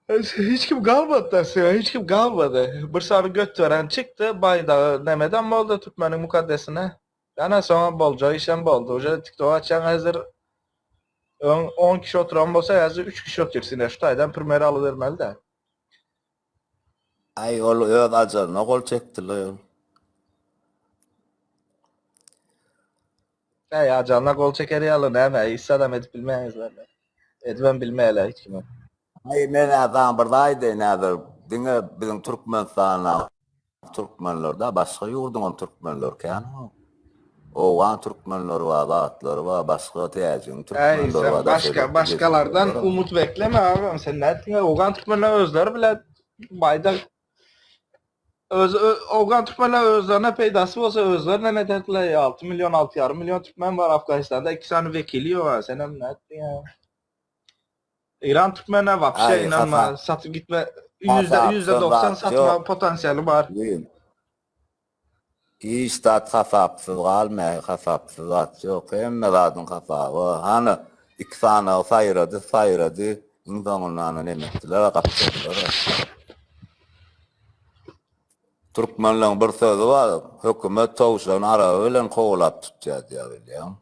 Hiç kim kalmadı dersin, hiç kim kalmadı. Bir sarı götüren çıktı, baydağı demeden boldu Türkmenin mukaddesine. Yana sonra bolca işen boldu. Hoca TikTok açan hazır 10 kişi oturan bolsa hazır 3 kişi otursun. Şu taydan primeri alıvermeli de. Ay ol öz acarına kol çektiler yol. Ya canına gol çeker yalı ne? İsa adam edip bilmeyiz lan. Edben bilmeyeler hiç kime. Ay men adam birdaydı nedir? Dine bizim Türkmenistan'a Türkmenlerde başka yurdun Türkmenler kan. Oğan Türkmenler var, Batlar var, başka teyacın Ey Türkmenler var sen da şöyle başkalardan umut bekleme abi. Sen ne ettin? Oğan Türkmenler özleri bile bayda Oğan Türkmenler özlerine peydası olsa özlerine ne dertler ya? 6 milyon, 6,5 milyon Türkmen var Afganistan'da. 2 tane vekili var. Sen ne ettin ya? İran Türkmenler vapşe Ay inanma. kafa Satıp gitme. kasapsız %90 zat satma yok. potansiyeli var. İşte kasapsız kalmaya kasapsız zat yok. Emme zatın kasabı. Hani iki tane sayradı. İnsanlarla emektiler, kapçaklar. Türkmenlerin bir sözü var. Hükümet tavşan ara öyle kovulap tutacağız ya biliyorum.